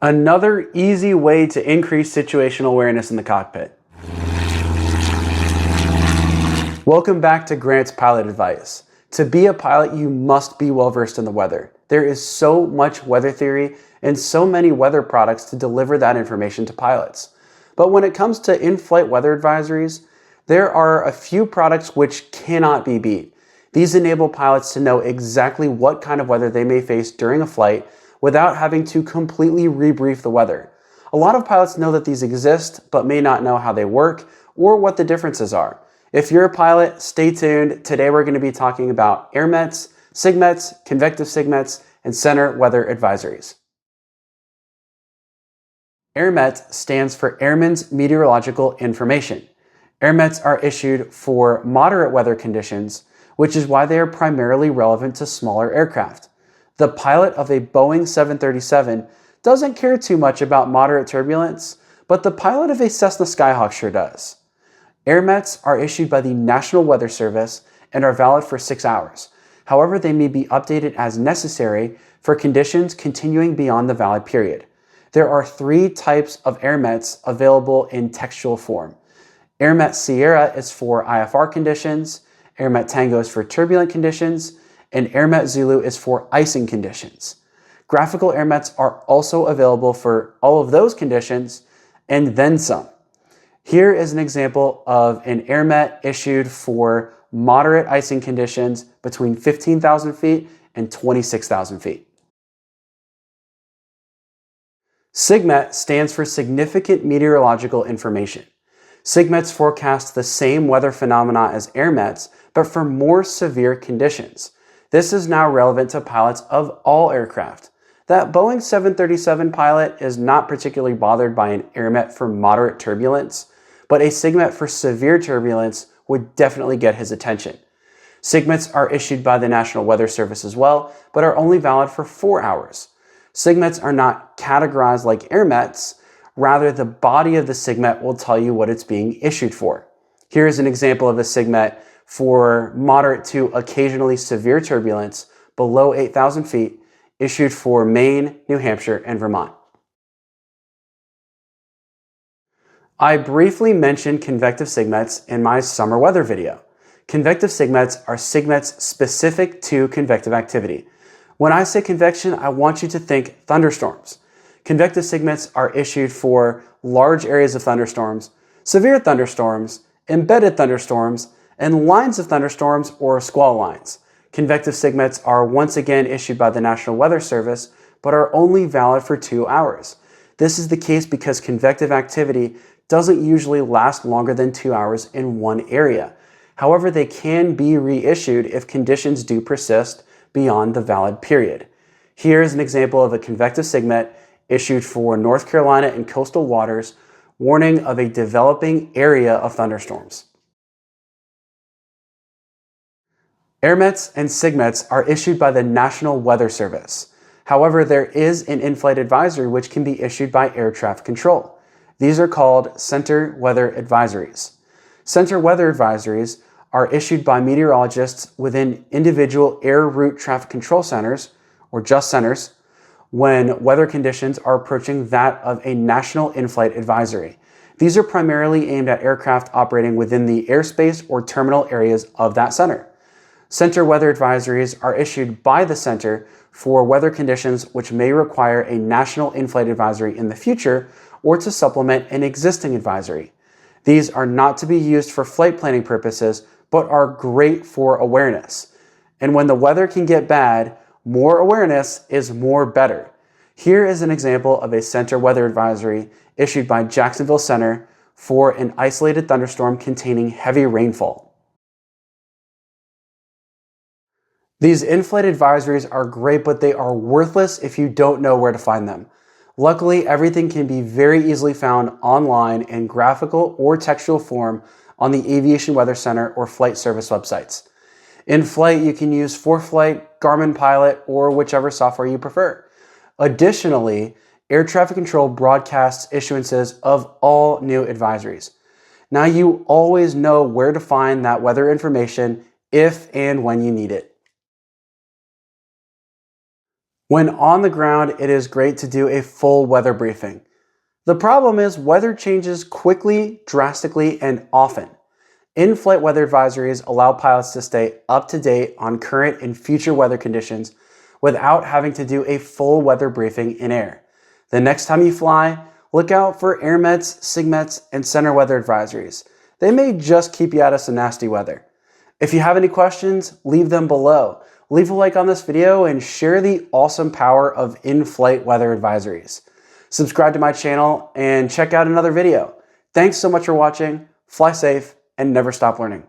Another easy way to increase situational awareness in the cockpit. Welcome back to Grant's Pilot Advice. To be a pilot, you must be well versed in the weather. There is so much weather theory and so many weather products to deliver that information to pilots. But when it comes to in-flight weather advisories, there are a few products which cannot be beat. These enable pilots to know exactly what kind of weather they may face during a flight without having to completely rebrief the weather. A lot of pilots know that these exist, but may not know how they work or what the differences are. If you're a pilot, stay tuned. Today we're going to be talking about AIRMETs, SIGMETs, Convective SIGMETs, and Center Weather Advisories. AIRMET stands for Airman's Meteorological Information. AIRMETs are issued for moderate weather conditions, which is why they are primarily relevant to smaller aircraft. The pilot of a Boeing 737 doesn't care too much about moderate turbulence, but the pilot of a Cessna Skyhawk sure does. AIRMETs are issued by the National Weather Service and are valid for 6 hours. However, they may be updated as necessary for conditions continuing beyond the valid period. There are 3 types of AIRMETs available in textual form. AIRMET Sierra is for IFR conditions, AIRMET Tango is for turbulent conditions, and AIRMET Zulu is for icing conditions. Graphical AIRMETs are also available for all of those conditions and then some. Here is an example of an AIRMET issued for moderate icing conditions between 15,000 feet and 26,000 feet. SIGMET stands for Significant Meteorological Information. SIGMETs forecast the same weather phenomena as AIRMETs, but for more severe conditions. This is now relevant to pilots of all aircraft. That Boeing 737 pilot is not particularly bothered by an AIRMET for moderate turbulence, but a SIGMET for severe turbulence would definitely get his attention. SIGMETs are issued by the National Weather Service as well, but are only valid for 4 hours. SIGMETs are not categorized like AIRMETs, rather the body of the SIGMET will tell you what it's being issued for. Here is an example of a SIGMET for moderate to occasionally severe turbulence below 8,000 feet, issued for Maine, New Hampshire, and Vermont. I briefly mentioned convective SIGMETs in my summer weather video. Convective SIGMETs are SIGMETs specific to convective activity. When I say convection, I want you to think thunderstorms. Convective SIGMETs are issued for large areas of thunderstorms, severe thunderstorms, embedded thunderstorms, and lines of thunderstorms or squall lines. Convective SIGMETs are once again issued by the National Weather Service, but are only valid for 2 hours. This is the case because convective activity doesn't usually last longer than 2 hours in one area. However, they can be reissued if conditions do persist beyond the valid period. Here is an example of a convective SIGMET issued for North Carolina and coastal waters, warning of a developing area of thunderstorms. AIRMETs and SIGMETs are issued by the National Weather Service. However, there is an in-flight advisory which can be issued by air traffic control. These are called Center Weather Advisories. Center Weather Advisories are issued by meteorologists within individual air route traffic control centers, or just centers, when weather conditions are approaching that of a national in-flight advisory. These are primarily aimed at aircraft operating within the airspace or terminal areas of that center. Center Weather Advisories are issued by the center for weather conditions which may require a national in-flight advisory in the future or to supplement an existing advisory. These are not to be used for flight planning purposes, but are great for awareness. And when the weather can get bad, more awareness is more better. Here is an example of a Center Weather Advisory issued by Jacksonville Center for an isolated thunderstorm containing heavy rainfall. These in-flight advisories are great, but they are worthless if you don't know where to find them. Luckily, everything can be very easily found online in graphical or textual form on the Aviation Weather Center or flight service websites. In flight, you can use ForeFlight, Garmin Pilot, or whichever software you prefer. Additionally, air traffic control broadcasts issuances of all new advisories. Now you always know where to find that weather information if and when you need it. When on the ground, it is great to do a full weather briefing. The problem is weather changes quickly, drastically, and often. In-flight weather advisories allow pilots to stay up to date on current and future weather conditions without having to do a full weather briefing in air. The next time you fly, look out for AIRMETs, SIGMETs, and Center Weather Advisories. They may just keep you out of some nasty weather. If you have any questions, leave them below. Leave a like on this video and share the awesome power of in-flight weather advisories. Subscribe to my channel and check out another video. Thanks so much for watching. Fly safe and never stop learning.